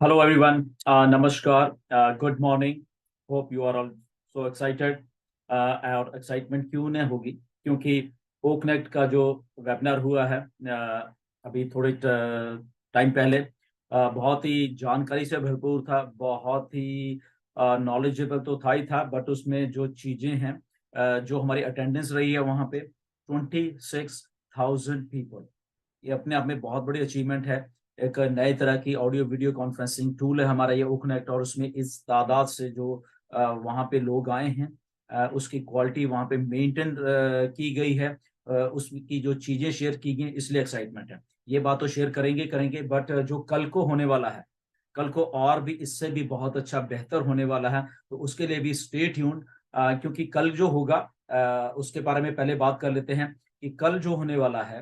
Hello everyone, नमस्कार, good morning. Hope you are all so excited. और excitement क्यों न होगी, क्योंकि ओकनेक्ट का जो वेबिनार हुआ है अभी थोड़े टाइम पहले, बहुत ही जानकारी से भरपूर था, बहुत ही नॉलेजेबल तो था ही था, बट उसमें जो चीज़ें हैं, जो हमारी अटेंडेंस रही है वहाँ पे 26,000 पीपल। ये अपने आप में बहुत बड़ी अचीवमेंट है। एक नए तरह की ऑडियो वीडियो कॉन्फ्रेंसिंग टूल है हमारा ये ओकनेक्ट, और उसमें इस तादाद से जो वहाँ पे लोग आए हैं, उसकी क्वालिटी वहाँ पे मेंटेन की गई है, उसकी जो चीजें शेयर की गई, इसलिए एक्साइटमेंट है। ये बात तो शेयर करेंगे करेंगे, बट जो कल को होने वाला है, कल को और भी इससे भी बहुत अच्छा बेहतर होने वाला है, तो उसके लिए भी स्टे ट्यून्ड। क्योंकि कल जो होगा, उसके बारे में पहले बात कर लेते हैं कि कल जो होने वाला है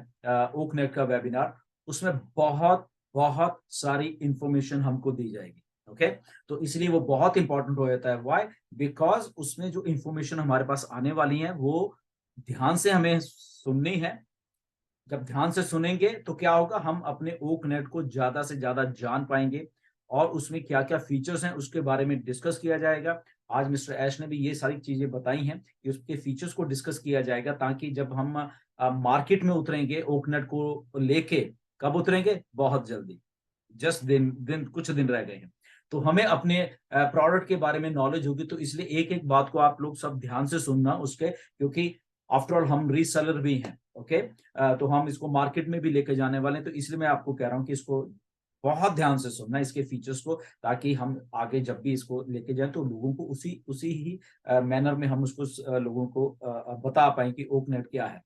ओकनेट का वेबिनार, उसमें बहुत बहुत सारी इंफॉर्मेशन हमको दी जाएगी। ओके, तो इसलिए वो बहुत इंपॉर्टेंट हो जाता है। व्हाई? बिकॉज उसमें जो इंफॉर्मेशन हमारे पास आने वाली है वो ध्यान से हमें सुननी है। जब ध्यान से सुनेंगे तो क्या होगा, हम अपने ओकनेट को ज्यादा से ज्यादा जान पाएंगे, और उसमें क्या क्या फीचर्स हैं उसके बारे में डिस्कस किया जाएगा। आज मिस्टर ऐश ने भी ये सारी चीजें बताई हैं कि उसके फीचर्स को डिस्कस किया जाएगा, ताकि जब हम मार्केट में उतरेंगे ओकनेट को लेके, कब उतरेंगे? बहुत जल्दी। जस्ट दिन दिन कुछ दिन रह गए हैं, तो हमें अपने प्रोडक्ट के बारे में नॉलेज होगी। तो इसलिए एक एक बात को आप लोग सब ध्यान से सुनना उसके, क्योंकि आफ्टर ऑल हम रीसेलर भी हैं। ओके, तो हम इसको मार्केट में भी लेके जाने वाले हैं, तो इसलिए मैं आपको कह रहा हूँ कि इसको बहुत ध्यान से सुनना, इसके फीचर्स को, ताकि हम आगे जब भी इसको लेके जाएं तो लोगों को उसी उसी ही मैनर में हम उसको लोगों को बता पाए कि ओकनेट क्या है।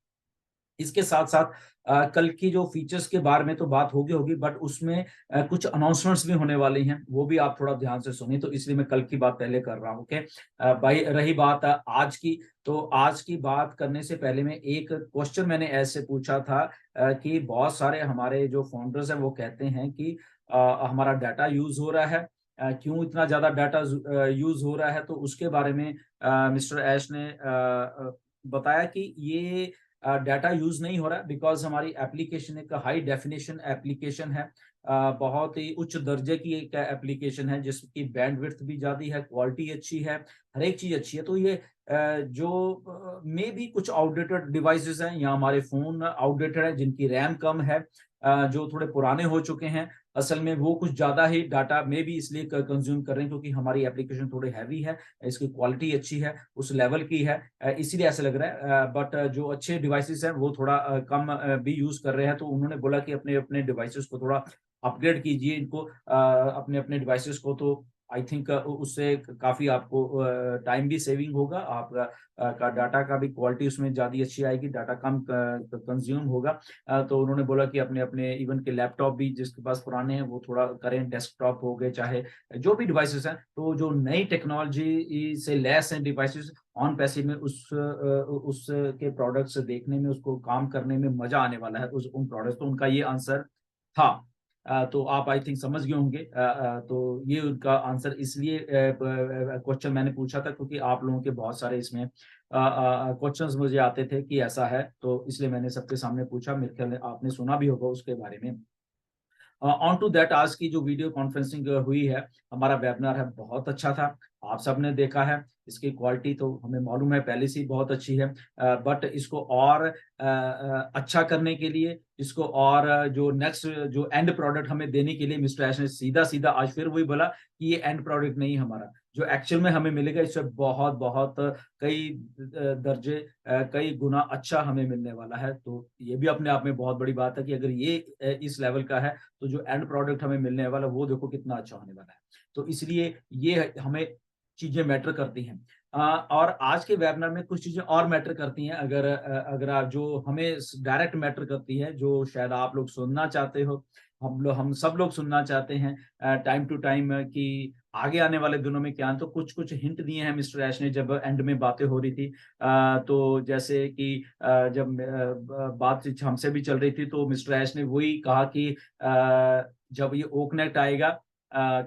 इसके साथ साथ कल की जो फीचर्स के बारे में तो बात होगी होगी, बट उसमें कुछ अनाउंसमेंट्स भी होने वाली हैं, वो भी आप थोड़ा ध्यान से सुनिए। तो इसलिए मैं कल की बात पहले कर रहा हूँ। ओके, भाई रही बात आज की, तो आज की बात करने से पहले में एक क्वेश्चन मैंने ऐसे पूछा था कि बहुत सारे हमारे जो फाउंडर्स हैं वो कहते हैं कि हमारा डाटा यूज हो रहा है, क्यों इतना ज्यादा डाटा यूज हो रहा है। तो उसके बारे में मिस्टर ऐश ने बताया कि ये डाटा यूज नहीं हो रहा है, बिकॉज हमारी एप्लीकेशन एक हाई डेफिनेशन एप्लीकेशन है, बहुत ही उच्च दर्जे की एक एप्लीकेशन है, जिसकी बैंडविड्थ भी ज्यादा है, क्वालिटी अच्छी है, हर एक चीज अच्छी है। तो ये जो मे भी कुछ आउटडेटेड डिवाइसेस हैं, या हमारे फोन आउटडेटेड है जिनकी रैम कम है, जो थोड़े पुराने हो चुके हैं, असल में वो कुछ ज्यादा ही डाटा में भी इसलिए कंज्यूम कर रहे हैं, क्योंकि हमारी एप्लीकेशन थोड़ी हैवी है, इसकी क्वालिटी अच्छी है, उस लेवल की है, इसीलिए ऐसा लग रहा है। बट जो अच्छे डिवाइसेस हैं वो थोड़ा कम भी यूज कर रहे हैं, तो उन्होंने बोला कि अपने अपने डिवाइसेस को थोड़ा अपग्रेड कीजिए, इनको अपने अपने डिवाइसेस को। तो आई थिंक उससे काफी आपको टाइम भी सेविंग होगा, आपका का डाटा का भी क्वालिटी उसमें ज्यादा अच्छी आएगी, डाटा कम कंज्यूम होगा। तो उन्होंने बोला कि अपने अपने इवन के लैपटॉप भी जिसके पास पुराने हैं वो थोड़ा करें, डेस्कटॉप हो गए, चाहे जो भी डिवाइसेस हैं, तो जो नई टेक्नोलॉजी से लैस हैं डिवाइसेस, ऑन पैसे में उस के प्रोडक्ट्स देखने में, उसको काम करने में मजा आने वाला है उस उन प्रोडक्ट्स। तो उनका ये आंसर था। तो आप आई थिंक समझ गए होंगे। तो ये उनका आंसर इसलिए क्वेश्चन मैंने पूछा था, क्योंकि आप लोगों के बहुत सारे इसमें क्वेश्चंस मुझे आते थे कि ऐसा है, तो इसलिए मैंने सबके सामने पूछा। मेरे ख्याल में आपने सुना भी होगा उसके बारे में। ऑन टू दैट, आज की जो वीडियो कॉन्फ्रेंसिंग हुई है, हमारा वेबिनार है, बहुत अच्छा था। आप सबने देखा है, इसकी क्वालिटी तो हमें मालूम है पहले से ही बहुत अच्छी है, बट इसको और अच्छा करने के लिए, इसको और जो नेक्स्ट जो एंड प्रोडक्ट हमें देने के लिए, मिस्टर ऐश ने सीधा सीधा आज फिर वही बोला कि ये एंड प्रोडक्ट नहीं, हमारा जो एक्चुअल में हमें मिलेगा इससे बहुत बहुत कई दर्जे कई गुना अच्छा हमें मिलने वाला है। तो ये भी अपने आप में बहुत बड़ी बात है कि अगर ये इस लेवल का है, तो जो एंड प्रोडक्ट हमें मिलने वाला वो देखो कितना अच्छा होने वाला है। तो इसलिए ये हमें चीजें मैटर करती हैं। और आज के वेबिनार में कुछ चीजें और मैटर करती हैं, अगर आप जो हमें डायरेक्ट मैटर करती है, जो शायद आप लोग सुनना चाहते हो, हम सब लोग सुनना चाहते हैं टाइम टू टाइम, कि आगे आने वाले दिनों में क्या है। तो कुछ कुछ हिंट दिए हैं मिस्टर ऐश ने जब एंड में बातें हो रही थी। तो जैसे कि जब बातचीत हमसे भी चल रही थी, तो मिस्टर ऐश ने वही कहा कि जब ये ओकनेक्ट आएगा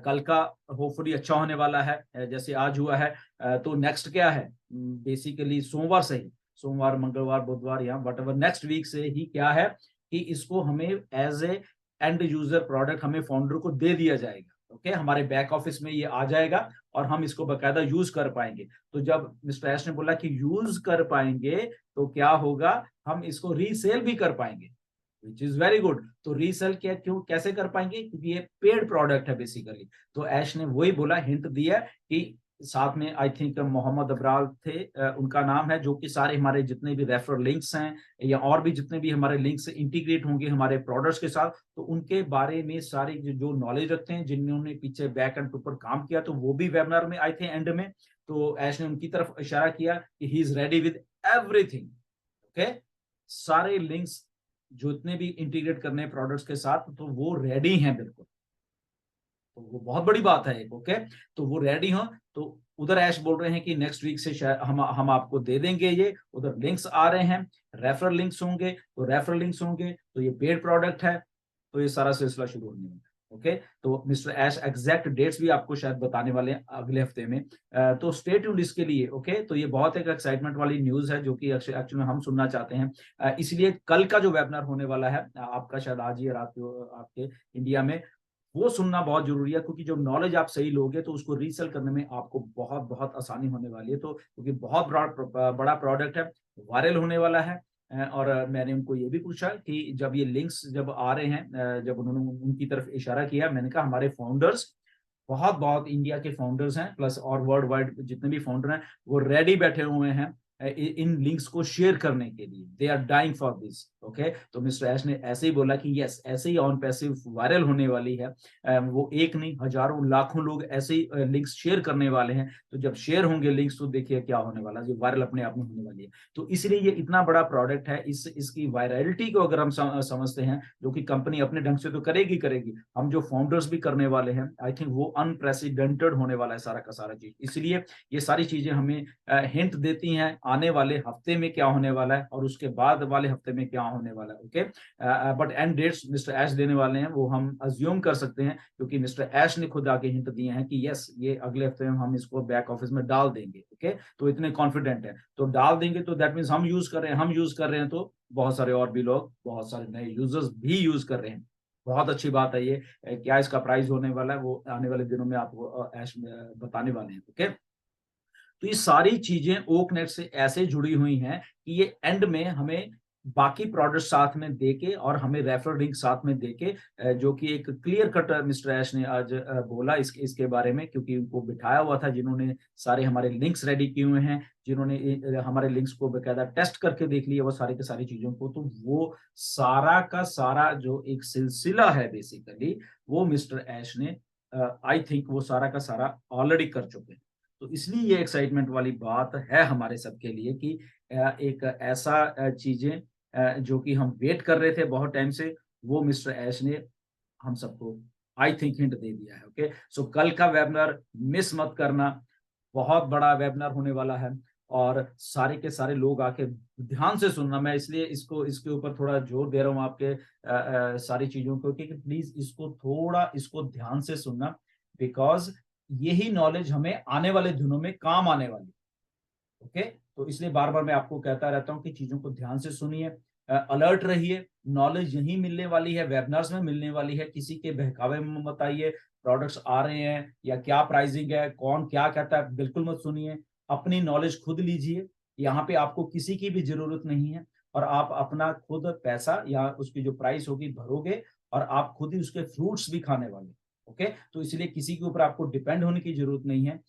कल का, होपफुली अच्छा होने वाला है, जैसे आज हुआ है। तो नेक्स्ट क्या है, बेसिकली सोमवार से ही, सोमवार मंगलवार बुधवार, या वट एवर नेक्स्ट वीक से ही क्या है कि इसको हमें as a end user product हमें फाउंडर को दे दिया जाएगा। ओके, हमारे बैक ऑफिस में ये आ जाएगा और हम इसको बकायदा यूज कर पाएंगे। तो जब मिस्टर ऐश ने बोला कि यूज कर पाएंगे, तो क्या होगा, हम इसको रीसेल भी कर पाएंगे, विच इज वेरी गुड। तो रीसेल क्या, क्यों, कैसे कर पाएंगे, क्योंकि ये पेड प्रोडक्ट है बेसिकली। तो ऐश ने वही बोला, हिंट दिया कि साथ में आई थिंक मोहम्मद अबरार थे, उनका नाम है, जो कि सारे हमारे जितने भी रेफरल लिंक्स हैं या और भी जितने भी हमारे लिंक्स इंटीग्रेट होंगे हमारे प्रोडक्ट्स के साथ, तो उनके बारे में सारी जो नॉलेज रखते हैं, जिन्होंने पीछे बैक एंड ऊपर काम किया, तो वो भी वेबिनार में आए थे एंड में। तो ऐश ने उनकी तरफ इशारा किया कि he is ready with everything. Okay, सारे लिंक्स जो इतने भी इंटीग्रेट करने हैं प्रोडक्ट्स के साथ, तो वो रेडी हैं बिल्कुल। तो वो बहुत बड़ी बात है एक। ओके, तो वो रेडी हो। तो उधर ऐश बोल रहे हैं कि नेक्स्ट वीक से शायद हम आपको दे देंगे ये। उधर लिंक्स आ रहे हैं, रेफरल लिंक्स होंगे, तो रेफरल लिंक्स होंगे, तो ये पेड प्रोडक्ट है, तो ये सारा सिलसिला शुरू होने वाला है। ओके, तो मिस्टर ऐश एग्जैक्ट डेट्स भी आपको शायद बताने वाले हैं अगले हफ्ते में। तो स्टे ट्यून्ड इसके लिए। ओके, तो ये बहुत एक एक्साइटमेंट वाली न्यूज है जो कि एक्चुअली हम सुनना चाहते हैं। इसलिए कल का जो वेबिनार होने वाला है, आपका शायद आज ही है रात को आपके इंडिया में, वो सुनना बहुत जरूरी है, क्योंकि जो नॉलेज आप सही लोगे तो उसको रीसेल करने में आपको बहुत बहुत आसानी होने वाली है। तो क्योंकि बहुत बड़ा प्रोडक्ट है, वायरल होने वाला है। और मैंने उनको ये भी पूछा कि जब ये लिंक्स जब आ रहे हैं, जब उन्होंने उनकी तरफ इशारा किया, मैंने कहा हमारे फाउंडर्स, बहुत बहुत इंडिया के फाउंडर्स हैं प्लस और वर्ल्ड वाइड जितने भी फाउंडर हैं, वो रेडी बैठे हुए हैं इन लिंक्स को शेयर करने के लिए। They are dying for this. Okay, तो मिस्टर ऐश ने ऐसे ही बोला कि यस, ऐसे ही ऑन पैसिव वायरल होने वाली है। वो एक नहीं, हजारों लाखों लोग ऐसे ही लिंक्स शेयर करने वाले हैं। तो जब शेयर होंगे लिंक्स, तो देखिए क्या होने वाला है, जो वायरल अपने आप में होने वाली है। तो इसलिए ये इतना बड़ा प्रोडक्ट है, इसकी वायरलिटी को अगर हम समझते हैं, जो कि कंपनी अपने ढंग से तो करेगी करेगी, हम जो फाउंडर्स भी करने वाले हैं, आई थिंक वो अनप्रेसिडेंटेड होने वाला है सारा का सारा चीज। इसलिए ये सारी चीजें हमें हिंट देती हैं आने वाले हफ्ते में क्या होने वाला है और उसके बाद वाले हफ्ते में क्या होने वाला है। Okay, but end dates mister ऐश देने वाले हैं, वो हम अज्यूम कर सकते हैं, क्योंकि मिस्टर ऐश ने खुद आके हिंट दिए हैं कि यस, ये अगले हफ्ते में हम इसको बैक ऑफिस में डाल देंगे। ओके, तो इतने कॉन्फिडेंट है, तो डाल देंगे, तो दैट मीन्स हम यूज कर रहे हैं, हम यूज कर रहे हैं, तो बहुत सारे और भी लोग, बहुत सारे नए यूजर्स भी यूज कर रहे हैं। बहुत अच्छी बात है ये। क्या इसका प्राइस होने वाला है, वो आने वाले दिनों में आपको ऐश बताने वाले हैं। ओके, तो ये सारी चीजें ओकनेट से ऐसे जुड़ी हुई हैं कि ये एंड में हमें बाकी प्रोडक्ट साथ में देके और हमें रेफरल लिंक साथ में देके, जो कि एक क्लियर कट मिस्टर ऐश ने आज बोला इसके बारे में, क्योंकि उनको बिठाया हुआ था जिन्होंने सारे हमारे लिंक्स रेडी किए हुए हैं, जिन्होंने हमारे लिंक्स को बेकायदा टेस्ट करके देख लिया वो सारी की सारी चीजों को। तो वो सारा का सारा जो एक सिलसिला है बेसिकली, वो मिस्टर ऐश ने आई थिंक वो सारा का सारा ऑलरेडी कर चुके हैं। तो इसलिए ये एक्साइटमेंट वाली बात है हमारे सबके लिए कि एक ऐसा चीजें जो कि हम वेट कर रहे थे बहुत टाइम से, वो मिस्टर ऐश ने हम सबको आई थिंक हिंट दे दिया है। ओके, सो कल का वेबिनार मिस मत करना, बहुत बड़ा वेबिनार होने वाला है और सारे के सारे लोग आके ध्यान से सुनना। मैं इसलिए इसके ऊपर थोड़ा जोर दे रहा हूँ आपके सारी चीजों को, कि प्लीज इसको थोड़ा इसको ध्यान से सुनना, बिकॉज यही नॉलेज हमें आने वाले दिनों में काम आने वाली है। ओके, तो इसलिए बार बार मैं आपको कहता रहता हूँ कि चीजों को ध्यान से सुनिए, अलर्ट रहिए। नॉलेज यही मिलने वाली है, वेबिनार्स में मिलने वाली है, किसी के बहकावे में मत आइए। प्रोडक्ट्स आ रहे हैं या क्या प्राइसिंग है, कौन क्या कहता है, बिल्कुल मत सुनिए। अपनी नॉलेज खुद लीजिए, यहाँ पे आपको किसी की भी जरूरत नहीं है, और आप अपना खुद पैसा या उसकी जो प्राइस होगी भरोगे, और आप खुद ही उसके फ्रूट्स भी खाने वाले। ओके, तो इसलिए किसी के ऊपर आपको डिपेंड होने की जरूरत नहीं है।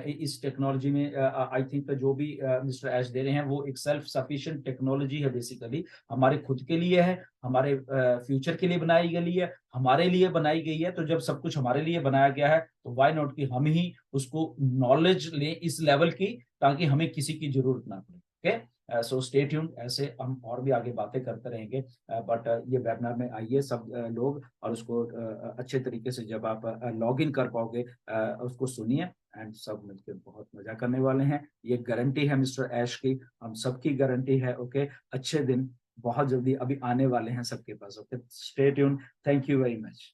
इस टेक्नोलॉजी में आई थिंक जो भी मिस्टर ऐश दे रहे हैं, वो एक सेल्फ सफिशिएंट टेक्नोलॉजी है बेसिकली, हमारे खुद के लिए है, हमारे फ्यूचर के लिए बनाई गई है, हमारे लिए बनाई गई है। तो जब सब कुछ हमारे लिए बनाया गया है, तो व्हाई नॉट कि हम ही उसको नॉलेज लें इस लेवल की, ताकि हमें किसी की जरूरत ना पड़े। ओके, सो स्टे ट्यून्ड, ऐसे हम और भी आगे बातें करते रहेंगे। बट ये वेबिनार में आइए सब लोग, और उसको अच्छे तरीके से जब आप लॉग इन कर पाओगे, उसको सुनिए, एंड सब मिलकर बहुत मजा करने वाले हैं। ये गारंटी है मिस्टर ऐश की, हम सबकी गारंटी है। ओके, अच्छे दिन बहुत जल्दी अभी आने वाले हैं सबके पास। Okay, stay tuned, thank you very much.